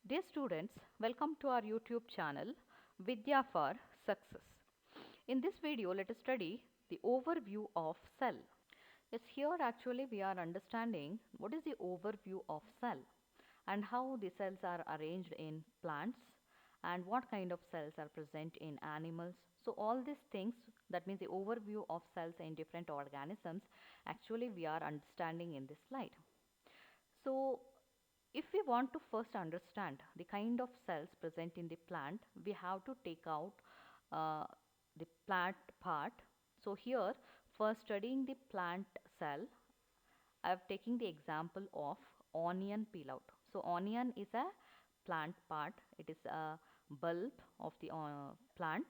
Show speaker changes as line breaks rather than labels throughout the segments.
Dear students, welcome to our YouTube channel Vidya for Success. In this video, let us study the overview of cell. Yes, here actually we are understanding what is the overview of cell and how the cells are arranged in plants and what kind of cells are present in animals. So all these things, that means the overview of cells in different organisms, actually we are understanding in this slide. So if we want to first understand the kind of cells present in the plant, we have to take out uh, the plant part. So here, for studying the plant cell, I have taken the example of onion peel out. So onion is a plant part. It is a bulb of the plant.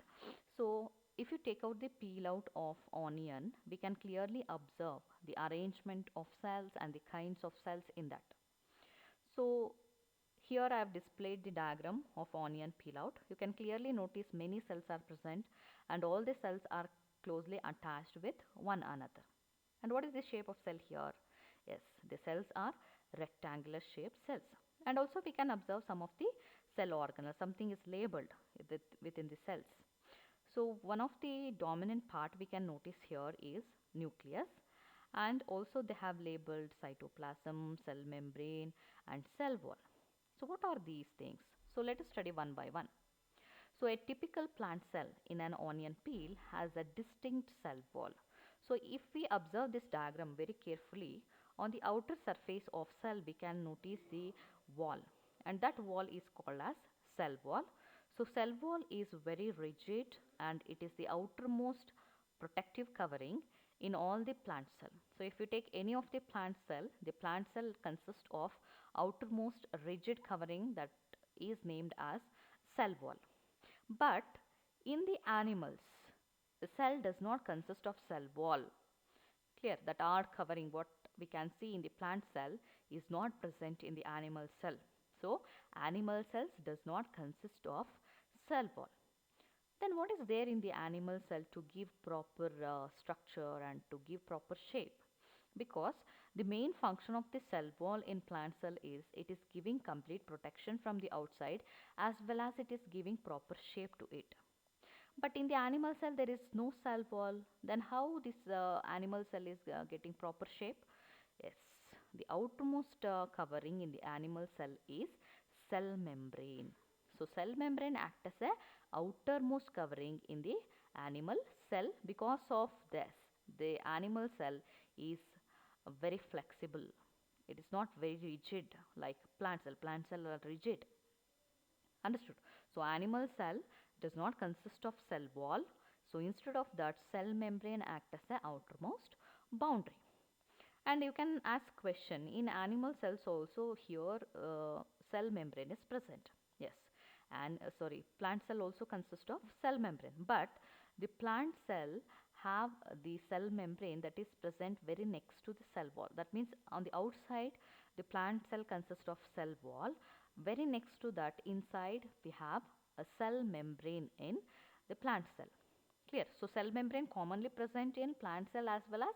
So if you take out the peel out of onion, we can clearly observe the arrangement of cells and the kinds of cells in that. So here I have displayed the diagram of onion peel out. You can clearly notice many cells are present and all the cells are closely attached with one another. And what is the shape of cell here? Yes, the cells are rectangular shaped cells. And also we can observe some of the cell organelles. Something is labeled within the cells. So one of the dominant part we can notice here is nucleus, and also they have labeled cytoplasm, cell membrane and cell wall. So what are these things? So let us study one by one. So a typical plant cell in an onion peel has a distinct cell wall. So if we observe this diagram very carefully, on the outer surface of cell we can notice the wall, and that wall is called as cell wall. So cell wall is very rigid and it is the outermost protective covering in all the plant cell. So if you take any of the plant cell consists of outermost rigid covering that is named as cell wall. But in the animals, the cell does not consist of cell wall. Clear that our covering, what we can see in the plant cell, is not present in the animal cell. So animal cells does not consist of cell wall. Then what is there in the animal cell to give proper structure and to give proper shape? Because the main function of the cell wall in plant cell is it is giving complete protection from the outside as well as it is giving proper shape to it. But in the animal cell there is no cell wall. Then how this animal cell is getting proper shape? Yes, the outermost covering in the animal cell is cell membrane. So cell membrane acts as a outermost covering in the animal cell. Because of this, the animal cell is very flexible. It is not very rigid like plant cell. Plant cell are rigid. Understood? So animal cell does not consist of cell wall. So instead of that, cell membrane acts as the outermost boundary. And you can ask question, in animal cells also here cell membrane is present. Yes, and plant cell also consists of cell membrane, but the plant cell have the cell membrane that is present very next to the cell wall. That means on the outside the plant cell consists of cell wall. Very next to that, inside we have a cell membrane in the plant cell. Clear? So cell membrane commonly present in plant cell as well as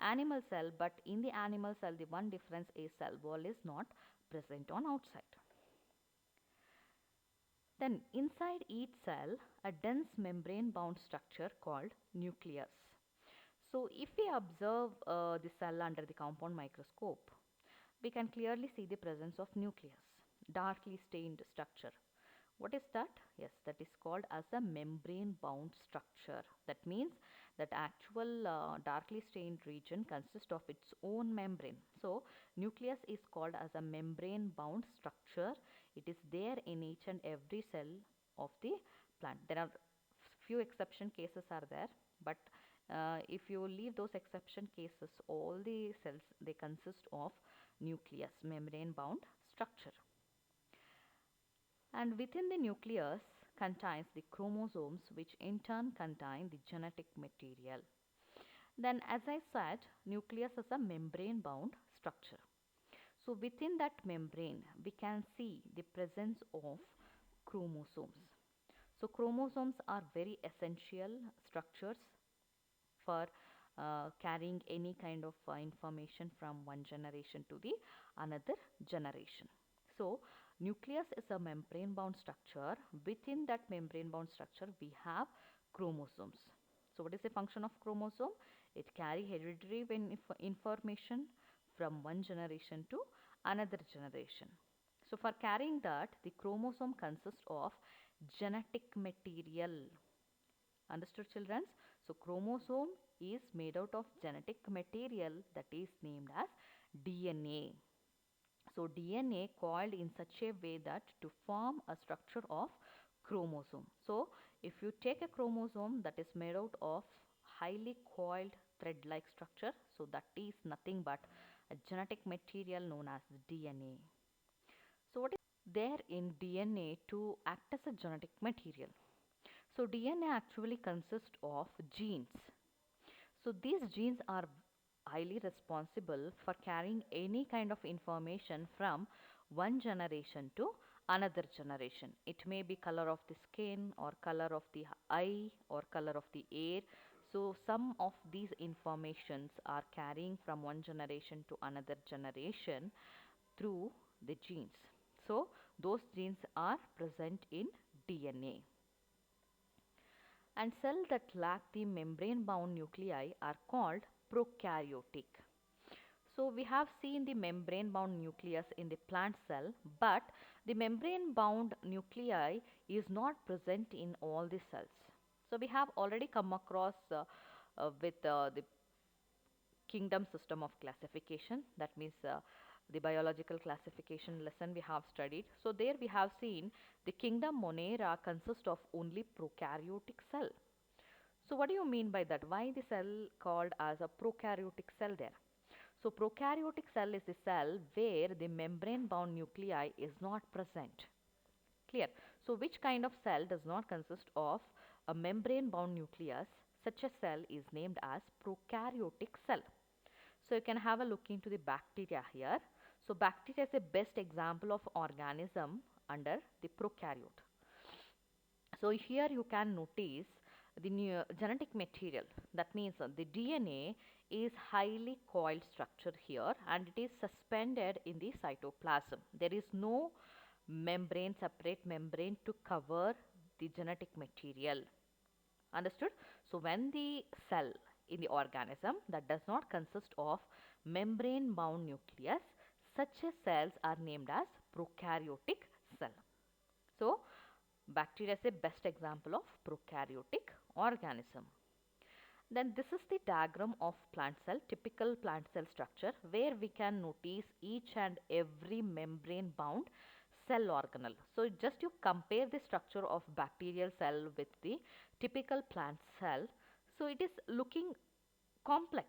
animal cell, but in the animal cell the one difference is cell wall is not present on outside. Then inside each cell a dense membrane bound structure called nucleus. So if we observe the cell under the compound microscope, we can clearly see the presence of nucleus, darkly stained structure. What is that? Yes, that is called as a membrane bound structure. That means that actual darkly stained region consists of its own membrane. So nucleus is called as a membrane bound structure. It is there in each and every cell of the plant. There are few exception cases are there, but if you leave those exception cases, all the cells they consist of nucleus, membrane bound structure. And within the nucleus contains the chromosomes, which in turn contain the genetic material. Then as I said, nucleus is a membrane bound structure. So within that membrane we can see the presence of chromosomes. So chromosomes are very essential structures for carrying any kind of information from one generation to the another generation. So Nucleus is a membrane bound structure. Within that membrane bound structure we have chromosomes. So what is the function of chromosome? It carry hereditary information from one generation to another generation. So for carrying that, the chromosome consists of genetic material. Understood, children? So chromosome is made out of genetic material that is named as DNA. So DNA coiled in such a way that to form a structure of chromosome. So if you take a chromosome that is made out of highly coiled thread-like structure, so that is nothing but a genetic material known as DNA. So what is there in DNA to act as a genetic material? So DNA actually consists of genes. So these genes are highly responsible for carrying any kind of information from one generation to another generation. It may be color of the skin or color of the eye or color of the air. So some of these informations are carrying from one generation to another generation through the genes. So those genes are present in DNA. And cells that lack the membrane bound nuclei are called prokaryotic. So we have seen the membrane bound nucleus in the plant cell, but the membrane bound nuclei is not present in all the cells. So we have already come across with the kingdom system of classification. That means the biological classification lesson we have studied. So there we have seen the kingdom Monera consists of only prokaryotic cell. So what do you mean by that? Why the cell called as a prokaryotic cell there? So prokaryotic cell is the cell where the membrane bound nuclei is not present. Clear? So which kind of cell does not consist of a membrane bound nucleus? Such a cell is named as prokaryotic cell. So you can have a look into the bacteria here. So bacteria is the best example of organism under the prokaryote. So here you can notice the new genetic material. That means the DNA is highly coiled structure here and it is suspended in the cytoplasm. There is no membrane, separate membrane to cover the genetic material. Understood? So when the cell in the organism that does not consist of membrane bound nucleus, such as cells are named as prokaryotic cell. So bacteria is a best example of prokaryotic organism. Then this is the diagram of plant cell, typical plant cell structure, where we can notice each and every membrane bound cell organelle. So just you compare the structure of bacterial cell with the typical plant cell. So it is looking complex,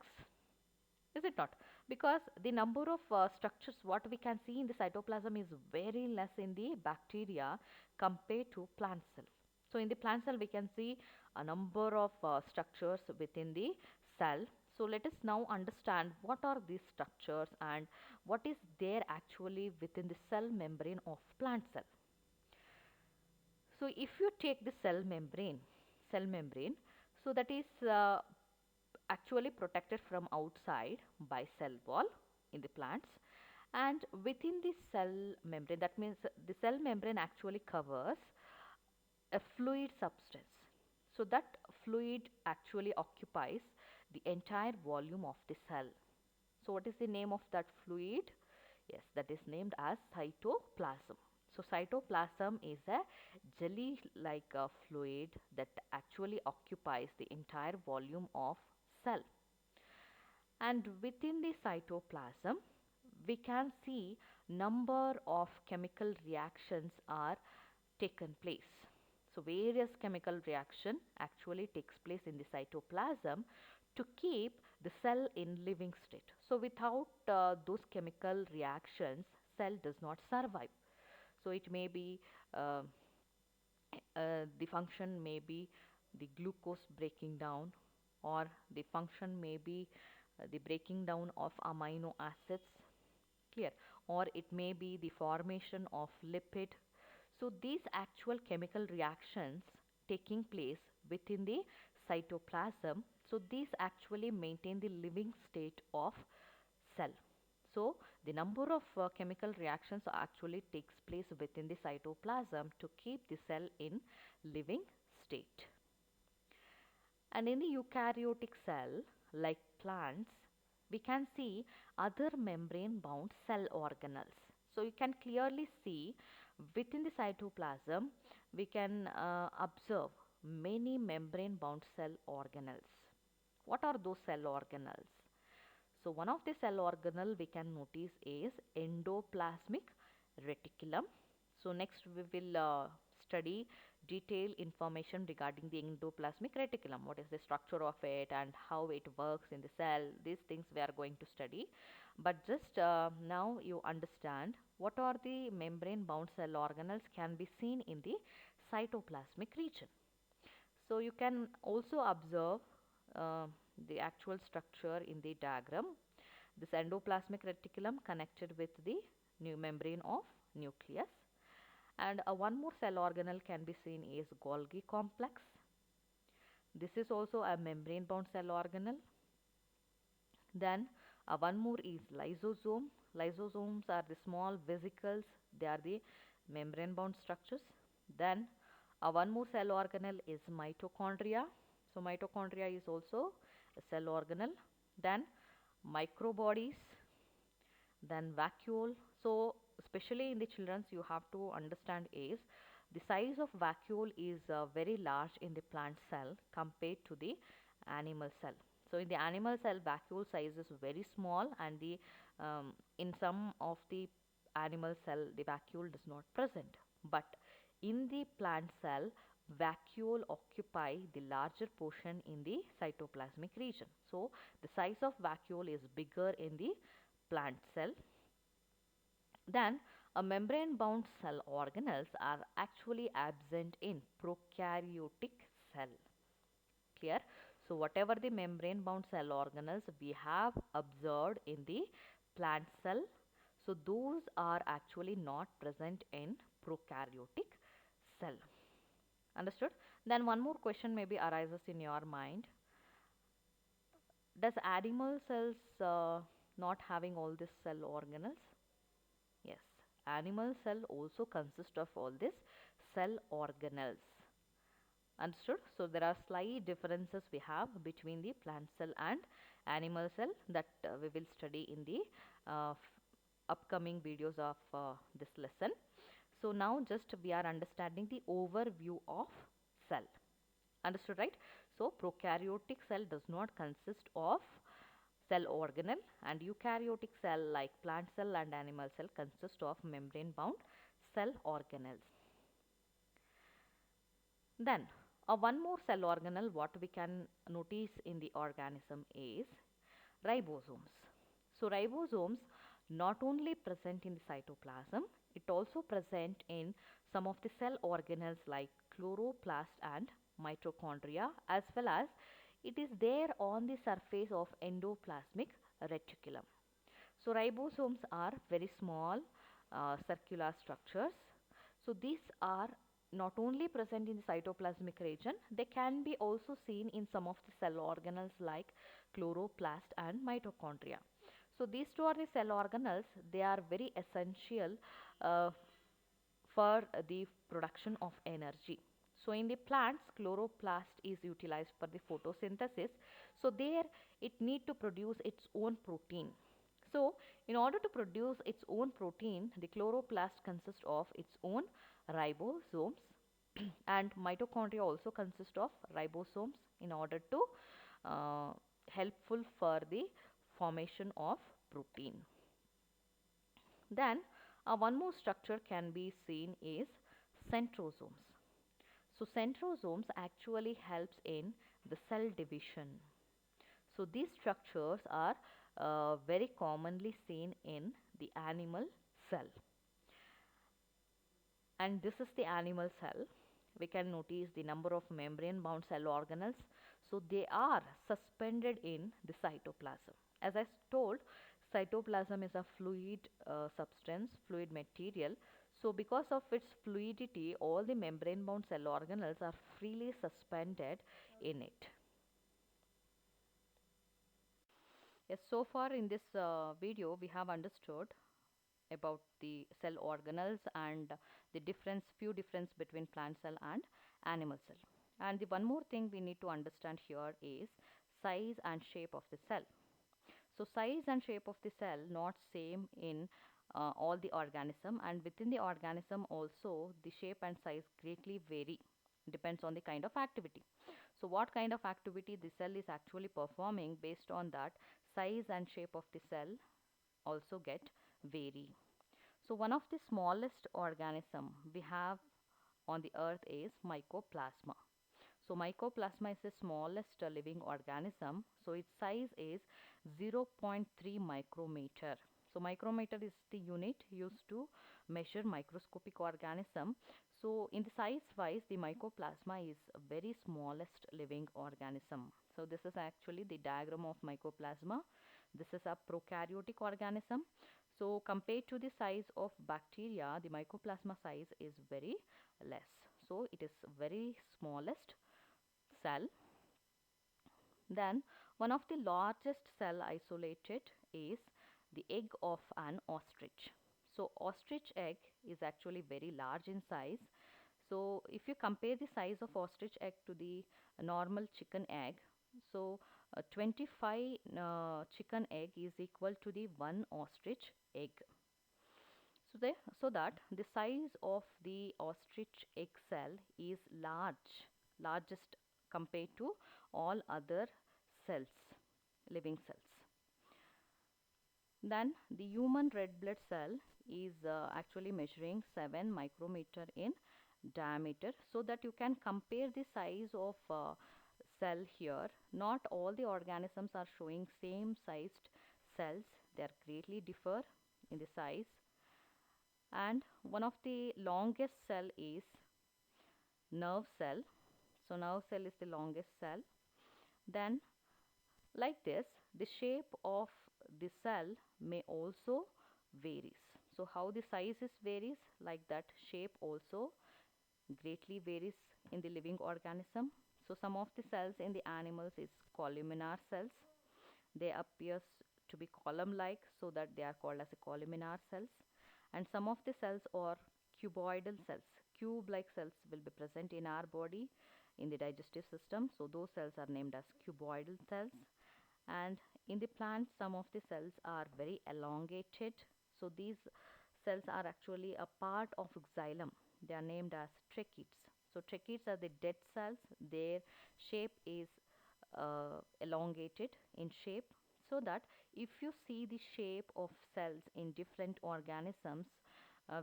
is it not? Because the number of structures what we can see in the cytoplasm is very less in the bacteria compared to plant cell. So in the plant cell we can see a number of structures within the cell. So let us now understand what are these structures and what is there actually within the cell membrane of plant cell. So if you take the cell membrane, so that is actually protected from outside by cell wall in the plants, and within the cell membrane, that means the cell membrane actually covers a fluid substance. So that fluid actually occupies the entire volume of the cell. So what is the name of that fluid? Yes, that is named as cytoplasm. So cytoplasm is a jelly like a fluid that actually occupies the entire volume of cell. And within the cytoplasm we can see number of chemical reactions are taken place. So various chemical reaction actually takes place in the cytoplasm to keep the cell in living state. So without those chemical reactions, cell does not survive. So it may be the function may be the glucose breaking down, or the function may be the breaking down of amino acids. Clear? Or it may be the formation of lipid. So these actual chemical reactions taking place within the cytoplasm, so these actually maintain the living state of cell. So The number of chemical reactions actually takes place within the cytoplasm to keep the cell in living state. And in the eukaryotic cell, like plants, we can see other membrane bound cell organelles. So you can clearly see within the cytoplasm, we can observe many membrane bound cell organelles. What are those cell organelles? So one of the cell organelle we can notice is endoplasmic reticulum. So next we will study detailed information regarding the endoplasmic reticulum. What is the structure of it and how it works in the cell. These things we are going to study. But just now you understand what are the membrane bound cell organelles can be seen in the cytoplasmic region. So you can also observe uh, the actual structure in the diagram. This endoplasmic reticulum connected with the new membrane of nucleus. And one more cell organelle can be seen is Golgi complex. This is also a membrane bound cell organelle. Then one more is lysosome. Lysosomes are the small vesicles. They are the membrane bound structures. Then one more cell organelle is mitochondria. So mitochondria is also a cell organelle. Then microbodies, then vacuole. So especially in the children's you have to understand is the size of vacuole is very large in the plant cell compared to the animal cell. So in the animal cell vacuole size is very small, and the in some of the animal cell the vacuole does not present, but in the plant cell vacuole occupy the larger portion in the cytoplasmic region. So the size of vacuole is bigger in the plant cell. Then a membrane bound cell organelles are actually absent in prokaryotic cell. Clear? So whatever the membrane bound cell organelles we have observed in the plant cell, so those are actually not present in prokaryotic cell. Understood? Then one more question maybe arises in your mind. Does animal cells not having all these cell organelles? Yes, animal cell also consist of all these cell organelles. Understood? So there are slight differences we have between the plant cell and animal cell that we will study in the upcoming videos of this lesson. So now just we are understanding the overview of cell. Understood, right? So prokaryotic cell does not consist of cell organelle, and eukaryotic cell like plant cell and animal cell consist of membrane bound cell organelles. Then one more cell organelle what we can notice in the organism is ribosomes. So ribosomes not only present in the cytoplasm, it also present in some of the cell organelles like chloroplast and mitochondria, as well as it is there on the surface of endoplasmic reticulum. So ribosomes are very small circular structures. So these are not only present in the cytoplasmic region, they can be also seen in some of the cell organelles like chloroplast and mitochondria. So these two are the cell organelles. They are very essential uh, for the production of energy. So in the plants, chloroplast is utilized for the photosynthesis. So there it need to produce its own protein. So in order to produce its own protein, the chloroplast consists of its own ribosomes and mitochondria also consist of ribosomes in order to uh, helpful for the formation of protein. Then one more structure can be seen is centrosomes. So centrosomes actually helps in the cell division. So these structures are very commonly seen in the animal cell. And this is the animal cell. We can notice the number of membrane bound cell organelles. So they are suspended in the cytoplasm. As I told, cytoplasm is a fluid substance, fluid material. So because of its fluidity, all the membrane bound cell organelles are freely suspended in it. Yes, so far in this video we have understood about the cell organelles and the few difference between plant cell and animal cell. And the one more thing we need to understand here is size and shape of the cell. So size and shape of the cell not same in all the organism, and within the organism also the shape and size greatly vary, depends on the kind of activity. So what kind of activity the cell is actually performing, based on that size and shape of the cell also get vary. So one of the smallest organism we have on the earth is Mycoplasma. So Mycoplasma is the smallest living organism. So its size is 0.3 micrometer. So micrometer is the unit used to measure microscopic organism. So in the size wise, the Mycoplasma is a very smallest living organism. So this is actually the diagram of Mycoplasma. This is a prokaryotic organism. So compared to the size of bacteria, the Mycoplasma size is very less. So it is very smallest cell. Then one of the largest cell isolated is the egg of an ostrich. So ostrich egg is actually very large in size. So if you compare the size of ostrich egg to the normal chicken egg, so 25 chicken egg is equal to the one ostrich egg. So that the size of the ostrich egg cell is largest compared to all other cells, living cells. Then the human red blood cell is actually measuring 7 micrometer in diameter, so that you can compare the size of cell here. Not all the organisms are showing same sized cells. They are greatly differ in the size. And one of the longest cell is nerve cell. So nerve cell is the longest cell. Then like this, the shape of the cell may also varies. So how the size is varies, like that shape also greatly varies in the living organism. So some of the cells in the animals is columnar cells. They appears to be column like, so that they are called as a columnar cells. And some of the cells are cuboidal cells. Cube like cells will be present in our body in the digestive system, so those cells are named as cuboidal cells. And in the plant, some of the cells are very elongated, so these cells are actually a part of xylem. They are named as tracheids. So tracheids are the dead cells. Their shape is elongated in shape, so that if you see the shape of cells in different organisms,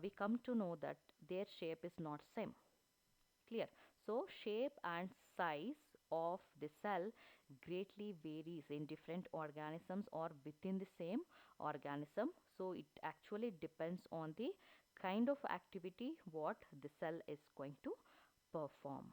we come to know that their shape is not same. Clear? So shape and size of the cell greatly varies in different organisms or within the same organism. So it actually depends on the kind of activity what the cell is going to perform.